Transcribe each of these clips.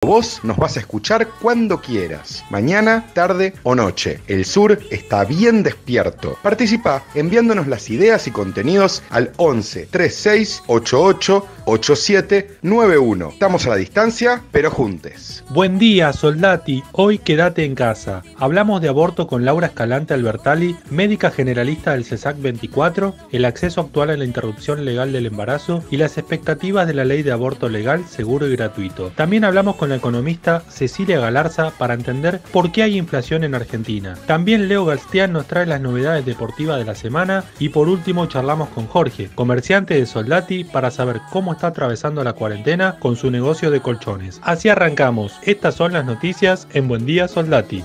Vos nos vas a escuchar cuando quieras, mañana, tarde o noche. El sur está bien despierto. Participa enviándonos las ideas y contenidos al 11 36 88 87 91. Estamos a la distancia, pero juntes. Buen día, soldati. Hoy quédate en casa. Hablamos de aborto con Laura Escalante Albertalli, médica generalista del CESAC 24, el acceso actual a la interrupción legal del embarazo y las expectativas de la ley de aborto legal, seguro y gratuito. También hablamos con la economista Cecilia Galarza para entender por qué hay inflación en Argentina. También Leo Galstián nos trae las novedades deportivas de la semana y por último charlamos con Jorge, comerciante de Soldati, para saber cómo está atravesando la cuarentena con su negocio de colchones. Así arrancamos. Estas son las noticias en Buen Día Soldati.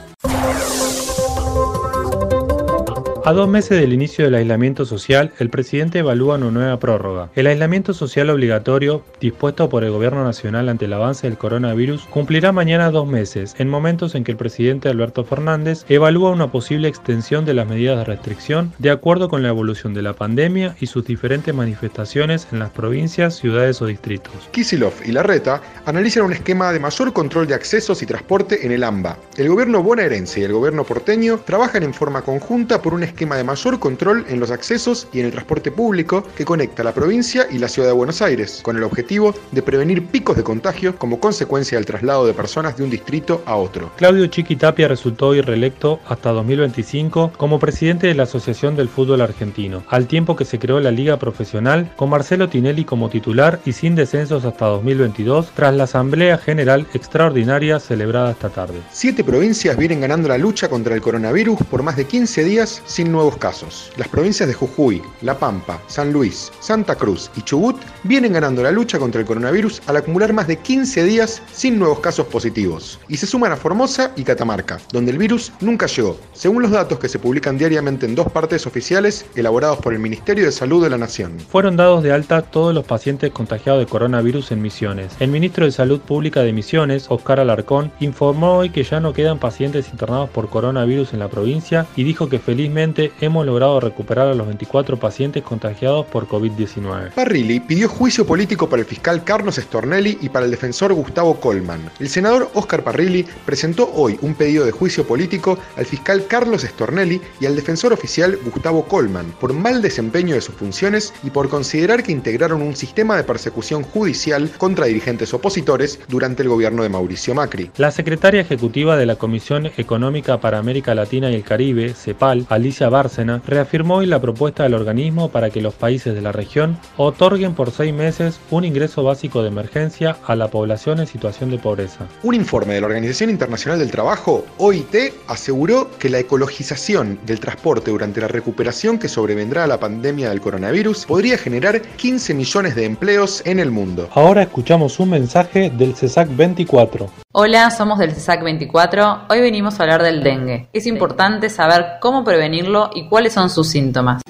A 2 meses del inicio del aislamiento social, el presidente evalúa una nueva prórroga. El aislamiento social obligatorio, dispuesto por el Gobierno Nacional ante el avance del coronavirus, cumplirá mañana 2 meses, en momentos en que el presidente Alberto Fernández evalúa una posible extensión de las medidas de restricción de acuerdo con la evolución de la pandemia y sus diferentes manifestaciones en las provincias, ciudades o distritos. Kicillof y Larreta analizan un esquema de mayor control de accesos y transporte en el AMBA. El gobierno bonaerense y el gobierno porteño trabajan en forma conjunta por un esquema de mayor control en los accesos y en el transporte público que conecta la provincia y la ciudad de Buenos Aires, con el objetivo de prevenir picos de contagio como consecuencia del traslado de personas de un distrito a otro. Claudio Chiqui Tapia resultó hoy reelecto hasta 2025 como presidente de la Asociación del Fútbol Argentino, al tiempo que se creó la Liga Profesional con Marcelo Tinelli como titular y sin descensos hasta 2022 tras la Asamblea General Extraordinaria celebrada esta tarde. 7 provincias vienen ganando la lucha contra el coronavirus por más de 15 días sin nuevos casos. Las provincias de Jujuy, La Pampa, San Luis, Santa Cruz y Chubut vienen ganando la lucha contra el coronavirus al acumular más de 15 días sin nuevos casos positivos. Y se suman a Formosa y Catamarca, donde el virus nunca llegó, según los datos que se publican diariamente en 2 partes oficiales elaborados por el Ministerio de Salud de la Nación. Fueron dados de alta todos los pacientes contagiados de coronavirus en Misiones. El ministro de Salud Pública de Misiones, Oscar Alarcón, informó hoy que ya no quedan pacientes internados por coronavirus en la provincia y dijo que felizmente hemos logrado recuperar a los 24 pacientes contagiados por COVID-19. Parrilli pidió juicio político para el fiscal Carlos Stornelli y para el defensor Gustavo Colman. El senador Oscar Parrilli presentó hoy un pedido de juicio político al fiscal Carlos Stornelli y al defensor oficial Gustavo Colman por mal desempeño de sus funciones y por considerar que integraron un sistema de persecución judicial contra dirigentes opositores durante el gobierno de Mauricio Macri. La secretaria ejecutiva de la Comisión Económica para América Latina y el Caribe, CEPAL, Alicia Bárcena, reafirmó hoy la propuesta del organismo para que los países de la región otorguen por 6 meses un ingreso básico de emergencia a la población en situación de pobreza. Un informe de la Organización Internacional del Trabajo, OIT, aseguró que la ecologización del transporte durante la recuperación que sobrevendrá a la pandemia del coronavirus podría generar 15 millones de empleos en el mundo. Ahora escuchamos un mensaje del CESAC 24. Hola, somos del CESAC 24. Hoy venimos a hablar del dengue. Es importante saber cómo prevenirlo y cuáles son sus síntomas.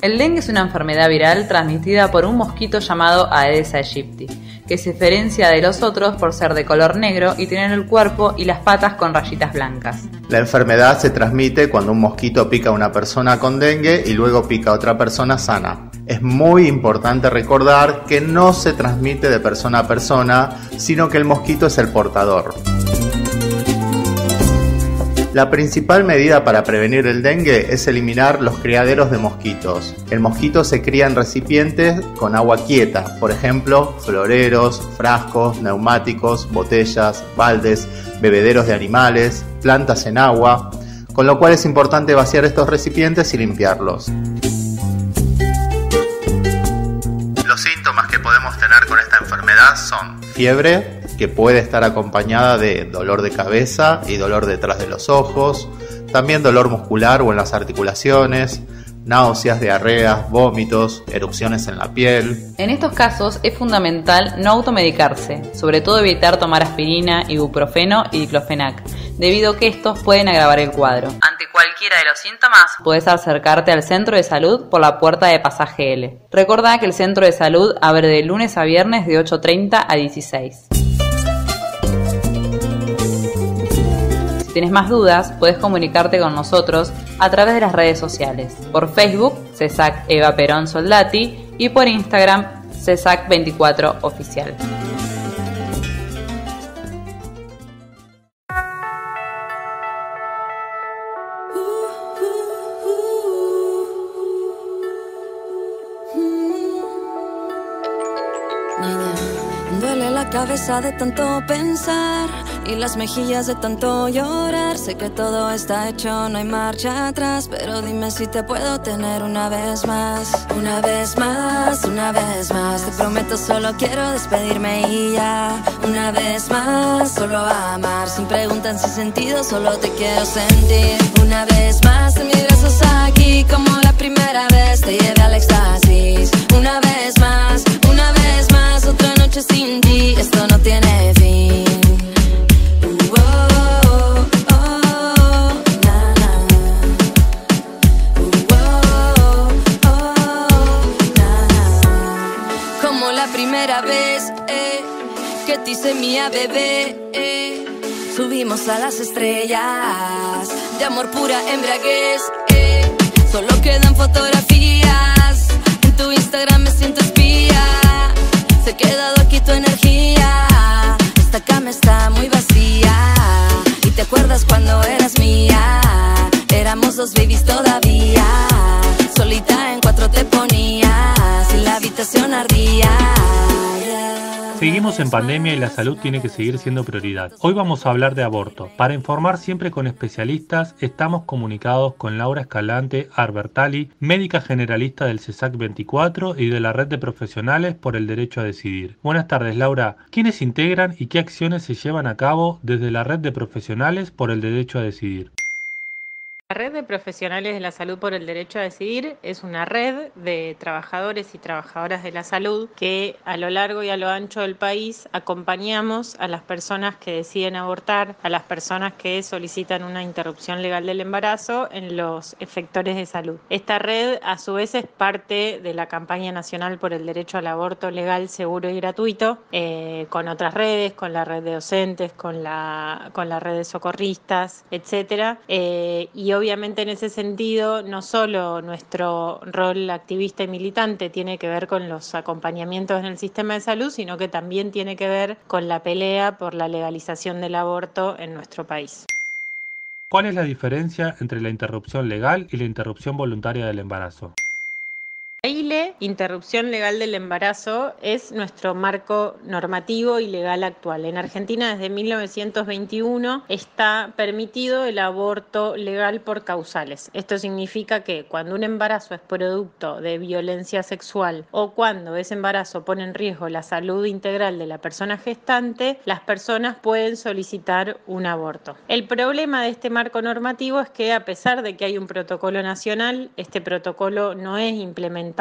El dengue es una enfermedad viral transmitida por un mosquito llamado Aedes aegypti, que se diferencia de los otros por ser de color negro y tener el cuerpo y las patas con rayitas blancas. La enfermedad se transmite cuando un mosquito pica a una persona con dengue y luego pica a otra persona sana. Es muy importante recordar que no se transmite de persona a persona, sino que el mosquito es el portador. La principal medida para prevenir el dengue es eliminar los criaderos de mosquitos. El mosquito se cría en recipientes con agua quieta, por ejemplo, floreros, frascos, neumáticos, botellas, baldes, bebederos de animales, plantas en agua, con lo cual es importante vaciar estos recipientes y limpiarlos. Los síntomas que podemos tener con esta enfermedad son fiebre, que puede estar acompañada de dolor de cabeza y dolor detrás de los ojos, también dolor muscular o en las articulaciones, náuseas, diarreas, vómitos, erupciones en la piel. En estos casos es fundamental no automedicarse, sobre todo evitar tomar aspirina, ibuprofeno y diclofenac, debido a que estos pueden agravar el cuadro. Ante cualquiera de los síntomas, puedes acercarte al centro de salud por la puerta de pasaje L. Recordá que el centro de salud abre de lunes a viernes de 8:30 a 16. Si tienes más dudas, puedes comunicarte con nosotros a través de las redes sociales. Por Facebook, CESAC Eva Perón Soldati, y por Instagram, CESAC 24 Oficial. Duele la cabeza de tanto pensar y las mejillas de tanto llorar. Sé que todo está hecho, no hay marcha atrás, pero dime si te puedo tener una vez más. Una vez más, una vez más. Te prometo solo quiero despedirme y ya. Una vez más, solo amar sin preguntas, sin sentido, solo te quiero sentir. Una vez más en mis brazos aquí, como la primera vez te llevé al éxtasis. Una vez más, otra noche sin ti, esto no tiene fin. Como la primera vez que te hice mía, bebé. Subimos a las estrellas, de amor pura embriaguez. Solo quedan fotografías, en tu Instagram me siento espía. Se ha quedado aquí tu energía, esta cama está muy vacía. Y te acuerdas cuando eras mía, éramos dos babies todavía. Solita en 4 te ponías y la habitación ardía. Seguimos en pandemia y la salud tiene que seguir siendo prioridad. Hoy vamos a hablar de aborto. Para informar siempre con especialistas, estamos comunicados con Laura Escalante Arbertali, médica generalista del CESAC 24 y de la Red de Profesionales por el Derecho a Decidir. Buenas tardes, Laura. ¿Quiénes integran y qué acciones se llevan a cabo desde la Red de Profesionales por el Derecho a Decidir? La Red de Profesionales de la Salud por el Derecho a Decidir es una red de trabajadores y trabajadoras de la salud que a lo largo y a lo ancho del país acompañamos a las personas que deciden abortar, a las personas que solicitan una interrupción legal del embarazo en los efectores de salud. Esta red a su vez es parte de la campaña nacional por el derecho al aborto legal, seguro y gratuito, con otras redes, con la red de docentes, con la red de socorristas, etcétera, y obviamente en ese sentido no solo nuestro rol activista y militante tiene que ver con los acompañamientos en el sistema de salud, sino que también tiene que ver con la pelea por la legalización del aborto en nuestro país. ¿Cuál es la diferencia entre la interrupción legal y la interrupción voluntaria del embarazo? La ILE, interrupción legal del embarazo, es nuestro marco normativo y legal actual. En Argentina desde 1921 está permitido el aborto legal por causales. Esto significa que cuando un embarazo es producto de violencia sexual o cuando ese embarazo pone en riesgo la salud integral de la persona gestante, las personas pueden solicitar un aborto. El problema de este marco normativo es que a pesar de que hay un protocolo nacional, este protocolo no es implementado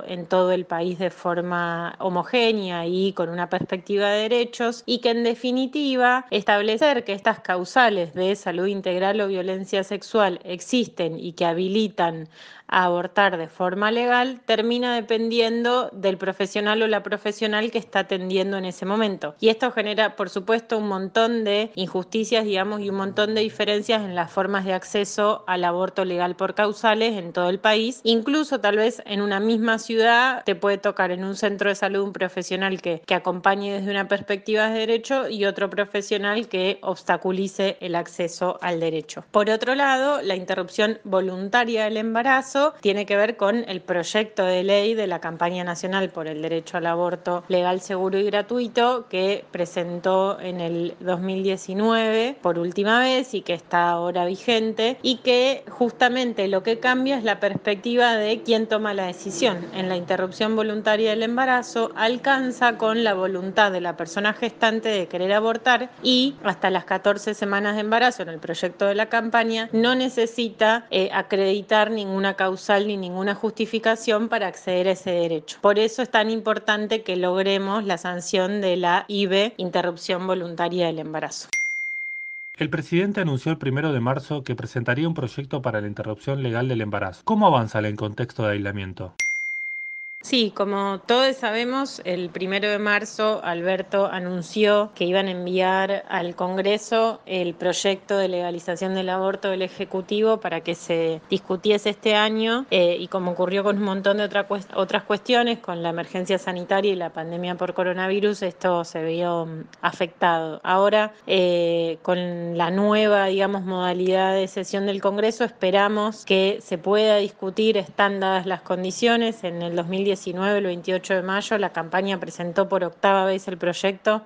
en todo el país de forma homogénea y con una perspectiva de derechos, y que en definitiva establecer que estas causales de salud integral o violencia sexual existen y que habilitan a abortar de forma legal termina dependiendo del profesional o la profesional que está atendiendo en ese momento. Y esto genera, por supuesto, un montón de injusticias, digamos, y un montón de diferencias en las formas de acceso al aborto legal por causales en todo el país. Incluso tal vez en una misma ciudad te puede tocar en un centro de salud un profesional que acompañe desde una perspectiva de derecho y otro profesional que obstaculice el acceso al derecho. Por otro lado, la interrupción voluntaria del embarazo tiene que ver con el proyecto de ley de la campaña nacional por el derecho al aborto legal, seguro y gratuito que presentó en el 2019 por última vez y que está ahora vigente, y que justamente lo que cambia es la perspectiva de quién toma la decisión. En la interrupción voluntaria del embarazo alcanza con la voluntad de la persona gestante de querer abortar y hasta las 14 semanas de embarazo en el proyecto de la campaña no necesita acreditar ninguna causal ni ninguna justificación para acceder a ese derecho. Por eso es tan importante que logremos la sanción de la IVE, interrupción voluntaria del embarazo. El presidente anunció el 1 de marzo que presentaría un proyecto para la interrupción legal del embarazo. ¿Cómo avanza en contexto de aislamiento? Sí, como todos sabemos, el 1 de marzo Alberto anunció que iban a enviar al Congreso el proyecto de legalización del aborto del Ejecutivo para que se discutiese este año y como ocurrió con un montón de otras cuestiones, con la emergencia sanitaria y la pandemia por coronavirus, esto se vio afectado. Ahora, con la nueva, modalidad de sesión del Congreso, esperamos que se pueda discutir, están dadas las condiciones. En el 2019, el 28 de mayo, la campaña presentó por 8ª vez el proyecto,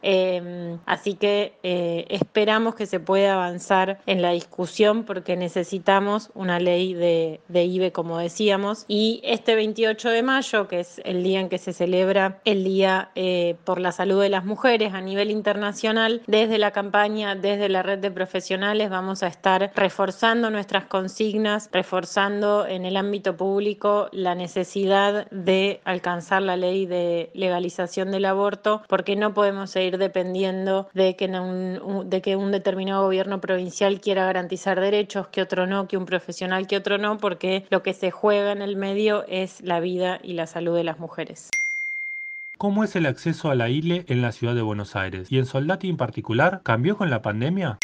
así que esperamos que se pueda avanzar en la discusión porque necesitamos una ley de IVE, como decíamos, y este 28 de mayo, que es el día en que se celebra el Día por la Salud de las Mujeres a nivel internacional, desde la campaña, desde la red de profesionales, vamos a estar reforzando nuestras consignas, reforzando en el ámbito público la necesidad de alcanzar la ley de legalización del aborto, porque no podemos seguir dependiendo de que un determinado gobierno provincial quiera garantizar derechos, que otro no, que un profesional que otro no, porque lo que se juega en el medio es la vida y la salud de las mujeres. ¿Cómo es el acceso a la ILE en la ciudad de Buenos Aires? ¿Y en Soldati en particular? ¿Cambió con la pandemia?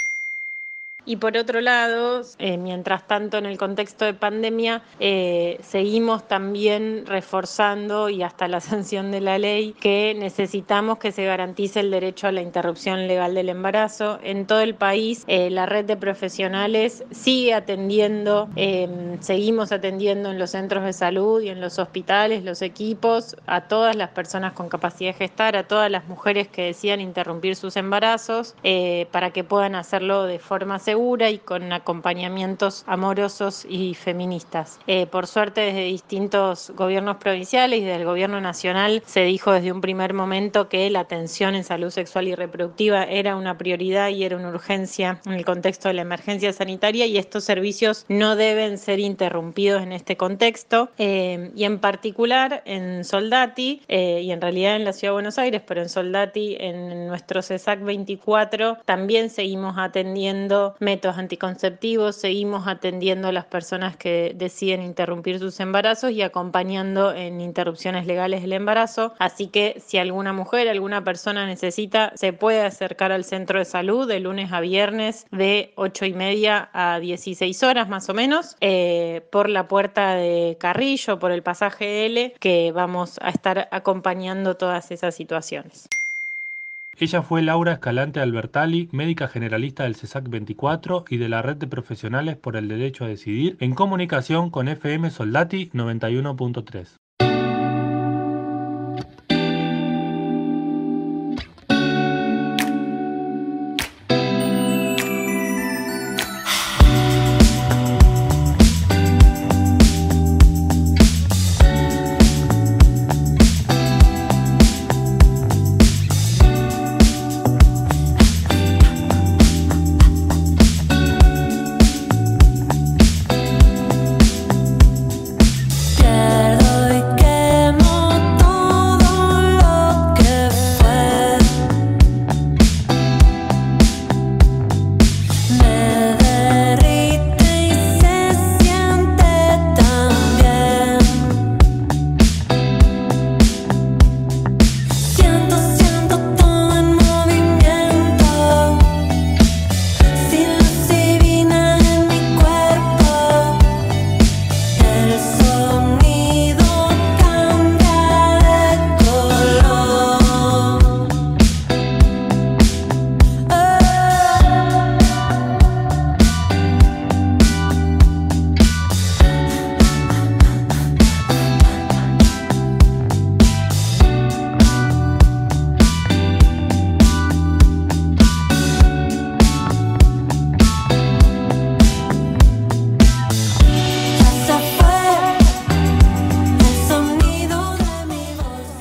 Y por otro lado, mientras tanto en el contexto de pandemia, seguimos también reforzando y hasta la sanción de la ley que necesitamos que se garantice el derecho a la interrupción legal del embarazo. En todo el país, la red de profesionales sigue atendiendo, seguimos atendiendo en los centros de salud y en los hospitales, los equipos, a todas las personas con capacidad de gestar, a todas las mujeres que decidan interrumpir sus embarazos, para que puedan hacerlo de forma segura y con acompañamientos amorosos y feministas. Por suerte, desde distintos gobiernos provinciales y desde el gobierno nacional se dijo desde un primer momento que la atención en salud sexual y reproductiva era una prioridad y era una urgencia en el contexto de la emergencia sanitaria, y estos servicios no deben ser interrumpidos en este contexto. Y en particular en Soldati, y en realidad en la Ciudad de Buenos Aires, pero en Soldati, en nuestro CESAC 24, también seguimos atendiendo métodos anticonceptivos, seguimos atendiendo a las personas que deciden interrumpir sus embarazos y acompañando en interrupciones legales del embarazo. Así que si alguna mujer, alguna persona necesita, se puede acercar al centro de salud de lunes a viernes de 8:30 a 16 horas más o menos, por la puerta de Carrillo, por el pasaje L, que vamos a estar acompañando todas esas situaciones. Ella fue Laura Escalante Albertalli, médica generalista del CESAC 24 y de la Red de Profesionales por el Derecho a Decidir, en comunicación con FM Soldati 91.3.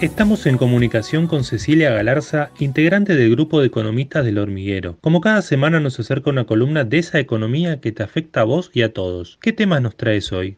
Estamos en comunicación con Cecilia Galarza, integrante del grupo de economistas del Hormiguero. Como cada semana nos acerca una columna de esa economía que te afecta a vos y a todos. ¿Qué temas nos traes hoy?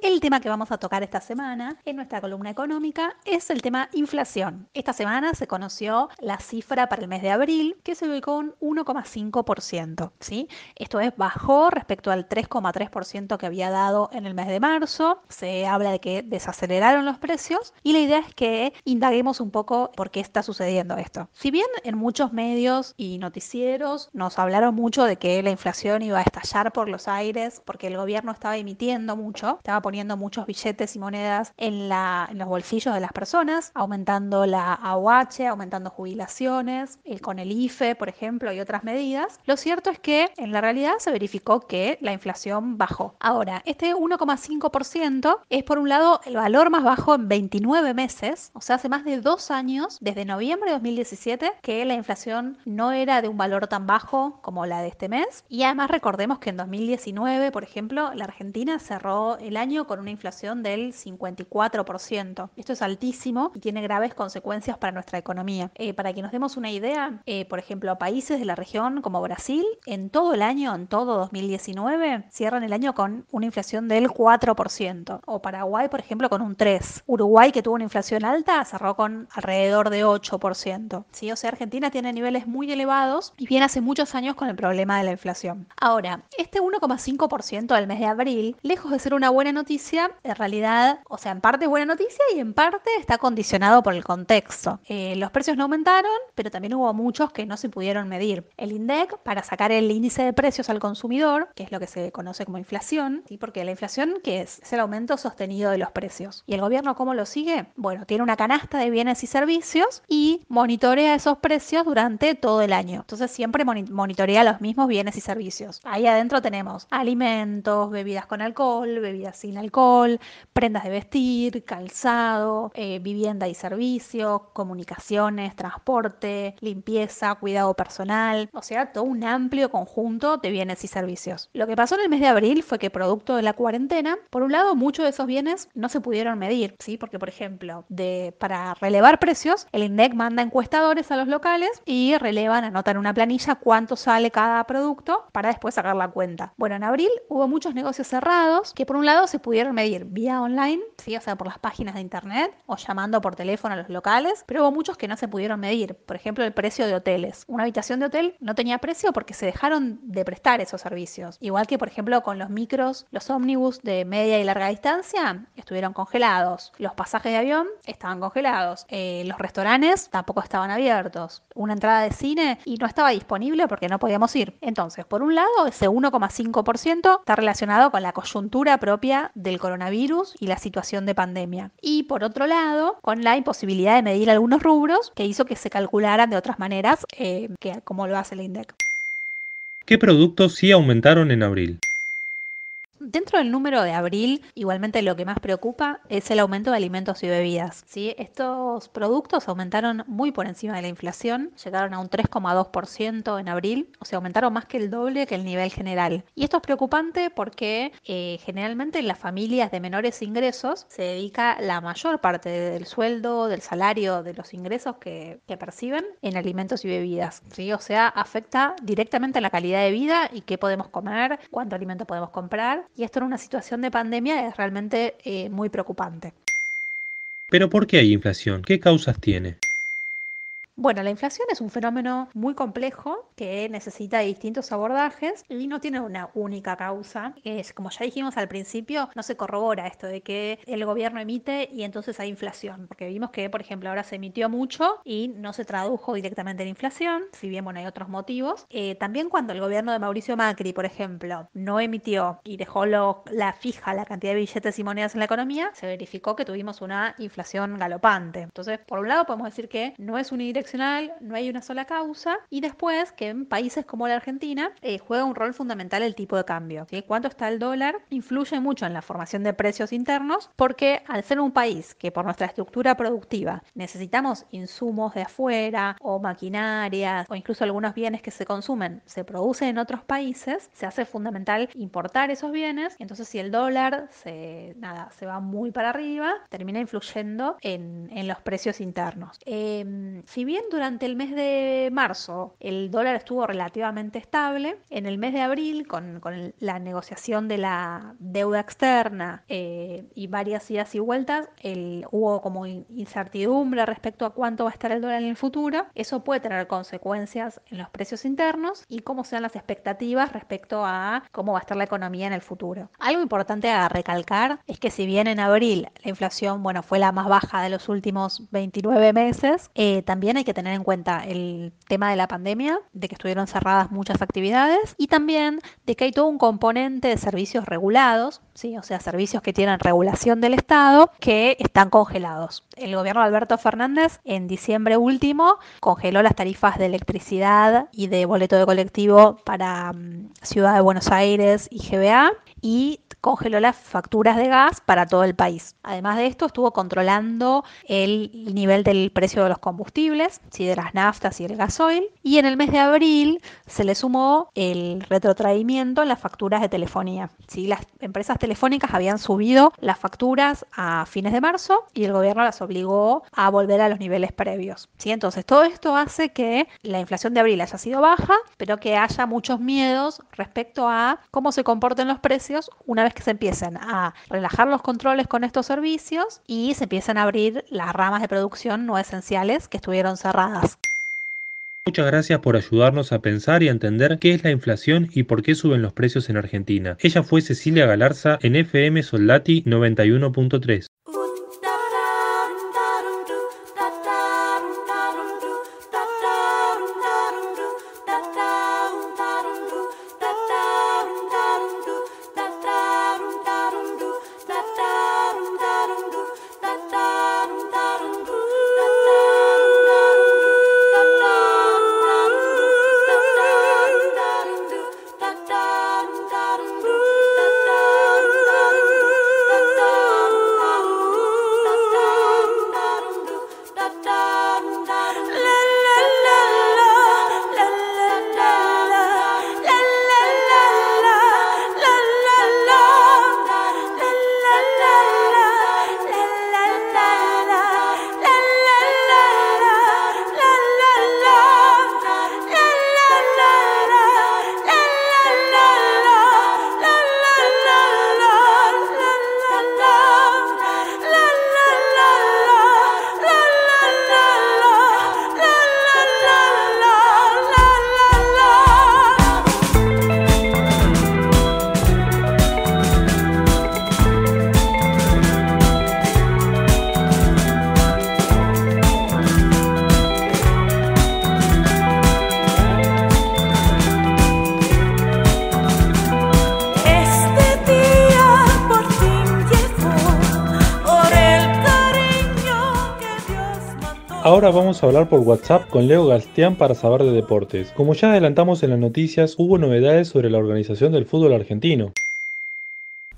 El tema que vamos a tocar esta semana en nuestra columna económica es el tema inflación. Esta semana se conoció la cifra para el mes de abril, que se ubicó en 1,5%, ¿sí? Esto es, bajó respecto al 3,3% que había dado en el mes de marzo. Se habla de que desaceleraron los precios y la idea es que indaguemos un poco por qué está sucediendo esto. Si bien en muchos medios y noticieros nos hablaron mucho de que la inflación iba a estallar por los aires porque el gobierno estaba emitiendo mucho, estaba poniendo muchos billetes y monedas en los bolsillos de las personas, aumentando la AUH, aumentando jubilaciones, con el IFE, por ejemplo, y otras medidas. Lo cierto es que en la realidad se verificó que la inflación bajó. Ahora, este 1,5% es por un lado el valor más bajo en 29 meses, o sea, hace más de 2 años, desde noviembre de 2017, que la inflación no era de un valor tan bajo como la de este mes. Y además recordemos que en 2019, por ejemplo, la Argentina cerró el año con una inflación del 54%. Esto es altísimo y tiene graves consecuencias para nuestra economía. Para que nos demos una idea, por ejemplo, países de la región como Brasil, en todo el año, en todo 2019, cierran el año con una inflación del 4%. O Paraguay, por ejemplo, con un 3%. Uruguay, que tuvo una inflación alta, cerró con alrededor de 8%. ¿Sí? O sea, Argentina tiene niveles muy elevados y viene hace muchos años con el problema de la inflación. Ahora, este 1,5% del mes de abril, lejos de ser una buena noticia, en realidad, o sea, en parte es buena noticia y en parte está condicionado por el contexto. Los precios no aumentaron, pero también hubo muchos que no se pudieron medir. El INDEC, para sacar el índice de precios al consumidor, que es lo que se conoce como inflación, ¿sí? Porque la inflación, ¿qué es? Es el aumento sostenido de los precios. ¿Y el gobierno cómo lo sigue? Bueno, tiene una canasta de bienes y servicios y monitorea esos precios durante todo el año. Entonces siempre monitorea los mismos bienes y servicios. Ahí adentro tenemos alimentos, bebidas con alcohol, bebidas sin alcohol, prendas de vestir, calzado, vivienda y servicios, comunicaciones, transporte, limpieza, cuidado personal, o sea, todo un amplio conjunto de bienes y servicios. Lo que pasó en el mes de abril fue que producto de la cuarentena, por un lado, muchos de esos bienes no se pudieron medir, ¿sí? Porque, por ejemplo, para relevar precios, el INDEC manda encuestadores a los locales y relevan, anotan en una planilla cuánto sale cada producto para después sacar la cuenta. Bueno, en abril hubo muchos negocios cerrados que por un lado se pudieron medir vía online, ¿sí? O sea, por las páginas de internet o llamando por teléfono a los locales, pero hubo muchos que no se pudieron medir. Por ejemplo, el precio de hoteles. Una habitación de hotel no tenía precio porque se dejaron de prestar esos servicios. Igual que, por ejemplo, con los micros, los ómnibus de media y larga distancia estuvieron congelados. Los pasajes de avión estaban congelados. Los restaurantes tampoco estaban abiertos. Una entrada de cine y no estaba disponible porque no podíamos ir. Entonces, por un lado, ese 1,5% está relacionado con la coyuntura propia del coronavirus y la situación de pandemia. Y por otro lado, con la imposibilidad de medir algunos rubros que hizo que se calcularan de otras maneras que como lo hace el INDEC. ¿Qué productos sí aumentaron en abril? Dentro del número de abril, igualmente lo que más preocupa es el aumento de alimentos y bebidas, ¿sí? Estos productos aumentaron muy por encima de la inflación, llegaron a un 3,2% en abril, o sea, aumentaron más que el doble que el nivel general. Y esto es preocupante porque generalmente en las familias de menores ingresos se dedica la mayor parte del sueldo, del salario, de los ingresos que perciben en alimentos y bebidas, ¿sí? O sea, afecta directamente a la calidad de vida y qué podemos comer, cuánto alimento podemos comprar. Y esto en una situación de pandemia es realmente muy preocupante. ¿Pero por qué hay inflación? ¿Qué causas tiene? Bueno, la inflación es un fenómeno muy complejo que necesita distintos abordajes y no tiene una única causa. Como ya dijimos al principio, no se corrobora esto de que el gobierno emite y entonces hay inflación, porque vimos que, por ejemplo, ahora se emitió mucho y no se tradujo directamente en inflación, si bien bueno, hay otros motivos. También cuando el gobierno de Mauricio Macri, por ejemplo, no emitió y dejó la cantidad de billetes y monedas en la economía, se verificó que tuvimos una inflación galopante. Entonces, por un lado podemos decir que no es unidireccional, no hay una sola causa, y después que en países como la Argentina juega un rol fundamental el tipo de cambio, ¿sí? Cuánto está el dólar influye mucho en la formación de precios internos, porque al ser un país que por nuestra estructura productiva necesitamos insumos de afuera o maquinarias o incluso algunos bienes que se consumen se producen en otros países, se hace fundamental importar esos bienes. Entonces si el dólar se va muy para arriba, termina influyendo en los precios internos. Si bien bien durante el mes de marzo el dólar estuvo relativamente estable, en el mes de abril, con la negociación de la deuda externa y varias idas y vueltas, hubo como incertidumbre respecto a cuánto va a estar el dólar en el futuro. Eso puede tener consecuencias en los precios internos y cómo sean las expectativas respecto a cómo va a estar la economía en el futuro. Algo importante a recalcar es que si bien en abril la inflación, fue la más baja de los últimos 29 meses, también hay que tener en cuenta el tema de la pandemia, de que estuvieron cerradas muchas actividades y también de que hay todo un componente de servicios regulados, ¿sí? O sea, servicios que tienen regulación del Estado que están congelados. El gobierno de Alberto Fernández en diciembre último congeló las tarifas de electricidad y de boleto de colectivo para Ciudad de Buenos Aires y GBA y congeló las facturas de gas para todo el país. Además de esto, estuvo controlando el nivel del precio de los combustibles, ¿sí? De las naftas y el gasoil. Y en el mes de abril se le sumó el retrotraimiento en las facturas de telefonía, ¿sí? Las empresas telefónicas habían subido las facturas a fines de marzo y el gobierno las obligó a volver a los niveles previos, ¿sí? Entonces, todo esto hace que la inflación de abril haya sido baja, pero que haya muchos miedos respecto a cómo se comporten los precios una vez que se empiecen a relajar los controles con estos servicios y se empiezan a abrir las ramas de producción no esenciales que estuvieron cerradas. Muchas gracias por ayudarnos a pensar y a entender qué es la inflación y por qué suben los precios en Argentina. Ella fue Cecilia Galarza en FM Soldati 91.3. Ahora vamos a hablar por WhatsApp con Leo Gastián para saber de deportes. Como ya adelantamos en las noticias, hubo novedades sobre la organización del fútbol argentino.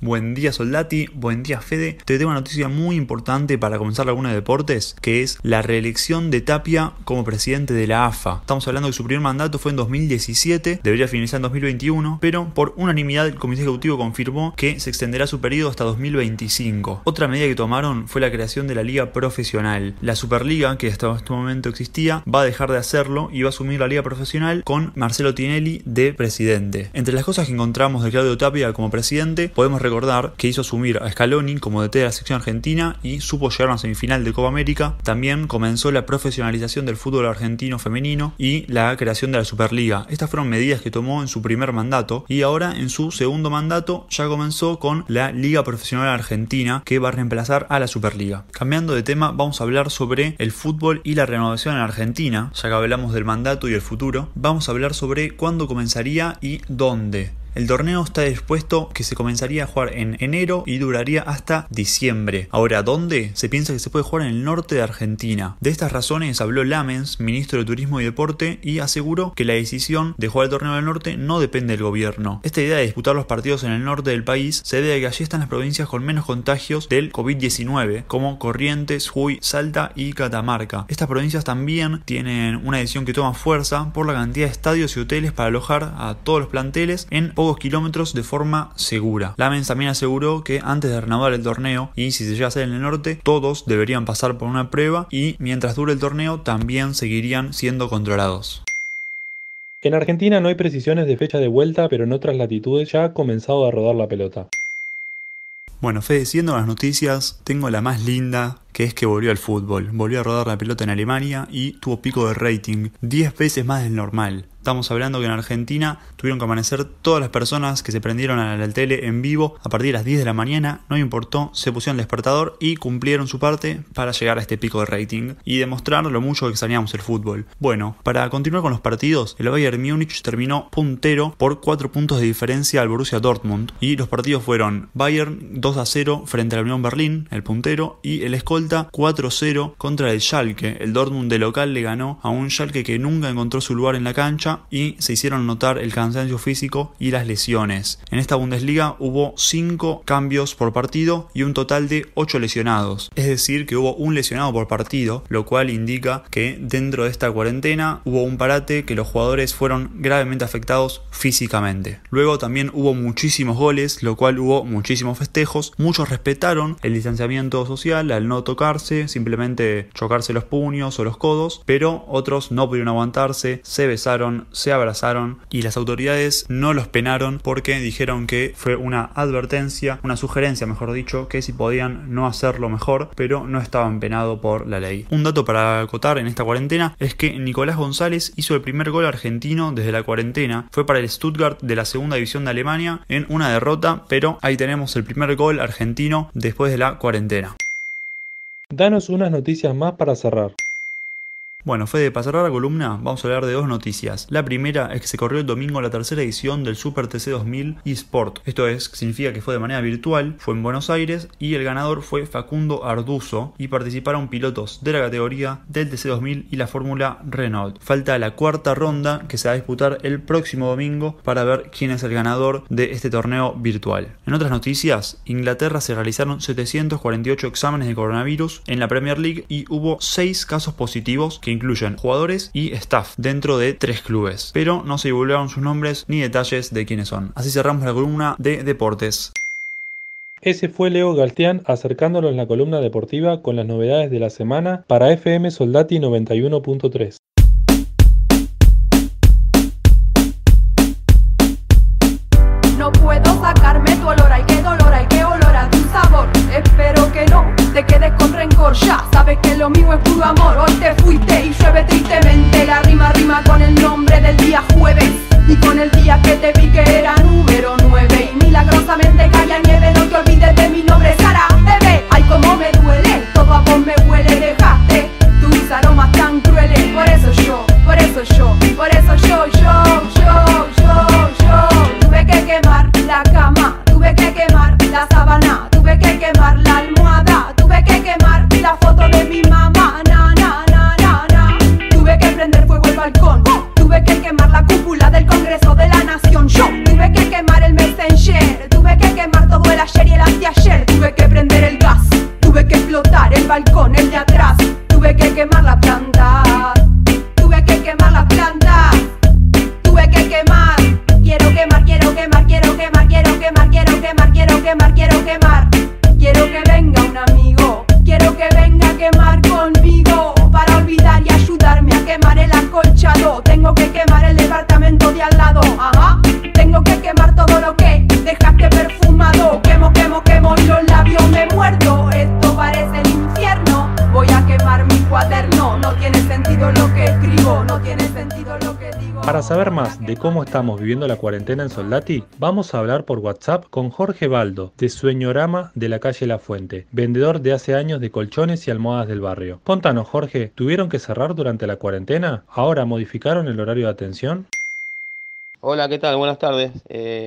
Buen día Soldati, buen día Fede. Te tengo una noticia muy importante para comenzar la laguna de deportes, que es la reelección de Tapia como presidente de la AFA. Estamos hablando que su primer mandato fue en 2017, debería finalizar en 2021, pero por unanimidad el Comité Ejecutivo confirmó que se extenderá su periodo hasta 2025. Otra medida que tomaron fue la creación de la Liga Profesional. La Superliga, que hasta este momento existía, va a dejar de hacerlo y va a asumir la Liga Profesional con Marcelo Tinelli de presidente. Entre las cosas que encontramos de Claudio Tapia como presidente, podemos recordar que hizo asumir a Scaloni como DT de la sección argentina y supo llegar a una semifinal de Copa América. También comenzó la profesionalización del fútbol argentino femenino y la creación de la Superliga. Estas fueron medidas que tomó en su primer mandato y ahora en su segundo mandato ya comenzó con la Liga Profesional Argentina, que va a reemplazar a la Superliga. Cambiando de tema, vamos a hablar sobre el fútbol y la renovación en Argentina. Ya que hablamos del mandato y el futuro, vamos a hablar sobre cuándo comenzaría y dónde. El torneo está dispuesto que se comenzaría a jugar en enero y duraría hasta diciembre. Ahora, ¿dónde? Se piensa que se puede jugar en el norte de Argentina. De estas razones habló Lamens, ministro de Turismo y Deporte, y aseguró que la decisión de jugar el torneo del norte no depende del gobierno. Esta idea de disputar los partidos en el norte del país se debe a que allí están las provincias con menos contagios del COVID-19, como Corrientes, Jujuy, Salta y Catamarca. Estas provincias también tienen una decisión que toma fuerza por la cantidad de estadios y hoteles para alojar a todos los planteles en pocos kilómetros de forma segura. Lamens también aseguró que antes de renovar el torneo, y si se llega a hacer en el norte, todos deberían pasar por una prueba y mientras dure el torneo también seguirían siendo controlados. En Argentina no hay precisiones de fecha de vuelta, pero en otras latitudes ya ha comenzado a rodar la pelota. Bueno, Fede, siguiendo las noticias, tengo la más linda, que es que volvió al fútbol. Volvió a rodar la pelota en Alemania y tuvo pico de rating 10 veces más del normal. Estamos hablando que en Argentina tuvieron que amanecer todas las personas que se prendieron a la tele en vivo a partir de las 10 de la mañana, no importó, se pusieron el despertador y cumplieron su parte para llegar a este pico de rating y demostrar lo mucho que extrañamos el fútbol. Bueno, para continuar con los partidos, el Bayern Múnich terminó puntero por 4 puntos de diferencia al Borussia Dortmund y los partidos fueron Bayern 2-0 frente a la Unión Berlín, el puntero, y el escolta 4-0 contra el Schalke. El Dortmund de local le ganó a un Schalke que nunca encontró su lugar en la cancha y se hicieron notar el cansancio físico y las lesiones. En esta Bundesliga hubo 5 cambios por partido y un total de 8 lesionados. Es decir, que hubo un lesionado por partido, lo cual indica que dentro de esta cuarentena hubo un parate, que los jugadores fueron gravemente afectados físicamente. Luego también hubo muchísimos goles, lo cual hubo muchísimos festejos. Muchos respetaron el distanciamiento social al no tocarse, simplemente chocarse los puños o los codos, pero otros no pudieron aguantarse, se besaron, se abrazaron y las autoridades no los penaron porque dijeron que fue una advertencia, una sugerencia mejor dicho, que si podían no hacerlo mejor, pero no estaban penados por la ley. Un dato para acotar en esta cuarentena es que Nicolás González hizo el primer gol argentino desde la cuarentena, fue para el Stuttgart de la segunda división de Alemania en una derrota, pero ahí tenemos el primer gol argentino después de la cuarentena. Danos unas noticias más para cerrar. Bueno, Fede, para cerrar la columna vamos a hablar de 2 noticias. La primera es que se corrió el domingo la tercera edición del Super TC 2000 eSport. Esto significa que fue de manera virtual, fue en Buenos Aires y el ganador fue Facundo Arduzo y participaron pilotos de la categoría del TC 2000 y la Fórmula Renault. Falta la cuarta ronda que se va a disputar el próximo domingo para ver quién es el ganador de este torneo virtual. En otras noticias, Inglaterra se realizaron 748 exámenes de coronavirus en la Premier League y hubo 6 casos positivos que incluyen jugadores y staff dentro de 3 clubes, pero no se divulgaron sus nombres ni detalles de quiénes son. Así cerramos la columna de deportes. Ese fue Leo Galtián acercándonos la columna deportiva con las novedades de la semana para FM Soldati 91.3. No puedo sacarme tu olor, ay qué dolor, ay qué olor a tu sabor. Espero que no te quedes con rencor, ya sabes que lo mío es puro amor. Hoy te fuiste y llueve tristemente, la rima con el nombre del día jueves y con el día que te vi que era número 9 y milagrosamente caía nieve. No te olvides de mi nombre, Sara, bebé. Ay cómo me duele, todo a vos me huele, dejaste tus aromas tan crueles. Por eso yo tuve que quemar la cama, tuve que quemar la sábana, tuve que quemar la almohada, tuve que quemar la foto de mi mamá, tuve que prender fuego el balcón, tuve que quemar la cúpula del Congreso de la Nación, yo tuve que quemar el Messenger, tuve que quemar todo el ayer y el anteayer, tuve que prender el gas, tuve que explotar el balcón, el de atrás, tuve que quemar la planta, tuve que quemar la planta, tuve que quemar. Quiero quemar, quiero quemar, quiero quemar, quiero quemar, quiero quemar, quiero quemar, quiero quemar. Quiero que venga un amigo, quiero que venga a quemar conmigo para olvidar y ayudarme a quemar el acolchado. Tengo que quemar el departamento de al lado, ajá. Tengo que quemar todo lo que dejaste perfumado. Quemo, quemo, quemo y los labios me muerdo. Esto parece el infierno. Voy a quemar mi cuaderno. No tiene sentido lo que escribo, no tiene sentido lo que digo. Para saber más de cómo estamos viviendo la cuarentena en Soldati, vamos a hablar por WhatsApp con Jorge Baldo, de Sueñorama de la calle La Fuente, vendedor de hace años de colchones y almohadas del barrio. Contanos, Jorge, ¿tuvieron que cerrar durante la cuarentena? ¿Ahora modificaron el horario de atención? Hola, ¿qué tal? Buenas tardes.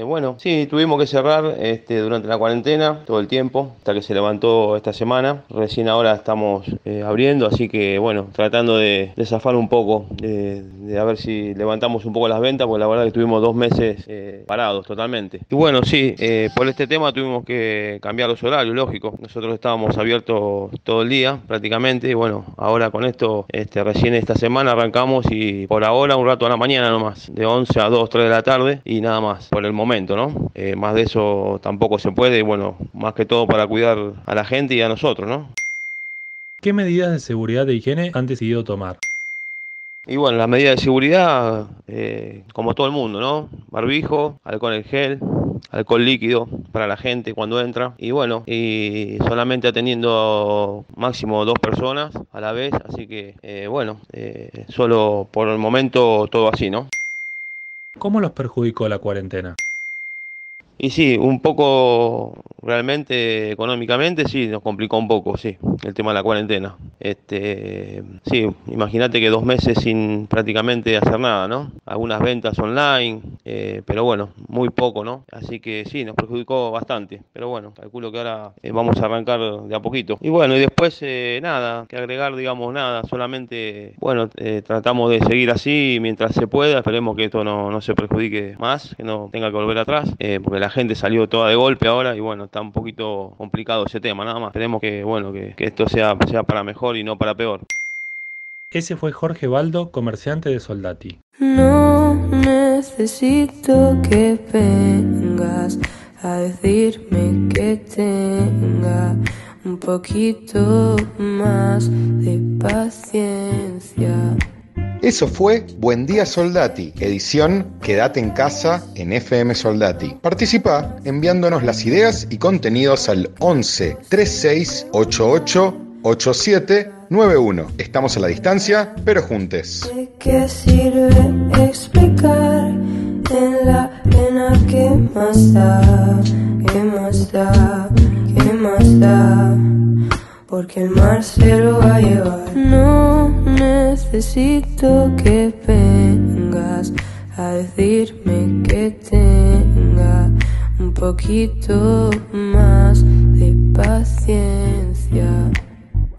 Bueno, sí, tuvimos que cerrar durante la cuarentena todo el tiempo, hasta que se levantó esta semana. Recién ahora estamos abriendo, así que bueno, tratando de zafar un poco, de a ver si levantamos un poco las ventas, porque la verdad que estuvimos 2 meses parados totalmente. Y bueno, sí, por este tema tuvimos que cambiar los horarios, lógico. Nosotros estábamos abiertos todo el día prácticamente, y bueno, ahora con esto, recién esta semana arrancamos y por ahora un rato a la mañana nomás, de 11 a 2, 3 horas de la tarde y nada más, por el momento, ¿no? Más de eso tampoco se puede, y bueno, más que todo para cuidar a la gente y a nosotros, ¿no? ¿Qué medidas de seguridad e higiene han decidido tomar? Y bueno, las medidas de seguridad, como todo el mundo, ¿no? Barbijo, alcohol en gel, alcohol líquido para la gente cuando entra. Y bueno, y solamente atendiendo máximo 2 personas a la vez. Así que, solo por el momento todo así, ¿no? ¿Cómo los perjudicó la cuarentena? Y sí, un poco realmente económicamente sí, nos complicó un poco, sí, el tema de la cuarentena. Sí, imagínate que 2 meses sin prácticamente hacer nada, ¿no? Algunas ventas online, pero bueno, muy poco, ¿no? Así que sí, nos perjudicó bastante, pero bueno, calculo que ahora vamos a arrancar de a poquito. Y bueno, y después nada, que agregar, digamos, nada, solamente, bueno, tratamos de seguir así mientras se pueda, esperemos que esto no se perjudique más, que no tenga que volver atrás, porque la gente salió toda de golpe ahora y bueno, está un poquito complicado ese tema, nada más. Esperemos que bueno, que esto sea para mejor y no para peor. Ese fue Jorge Baldo, comerciante de Soldati. No necesito que vengas a decirme que tenga un poquito más de paciencia. Eso fue Buen Día Soldati, edición Quédate en casa en FM Soldati. Participa enviándonos las ideas y contenidos al 11 36 88 87 91. Estamos a la distancia, pero juntos. ¿De qué sirve explicar en la pena qué más da? ¿Qué más da? ¿Qué más da? Porque el mar se lo va a llevar. No necesito que vengas a decirme que tenga un poquito más de paciencia.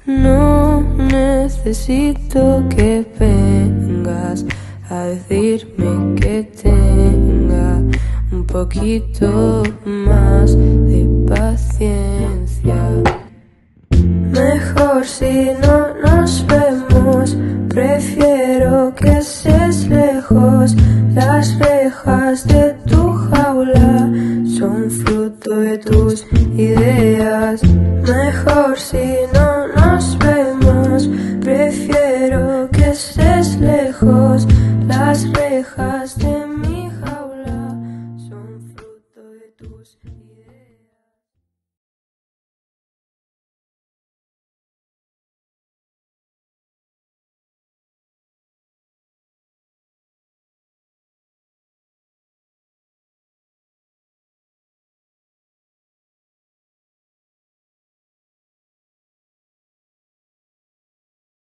No necesito que vengas a decirme que tenga un poquito más de paciencia. Mejor si no nos vemos, prefiero que estés lejos. Las rejas de tu jaula son fruto de tus ideas. Mejor si no nos vemos, prefiero que estés lejos. Las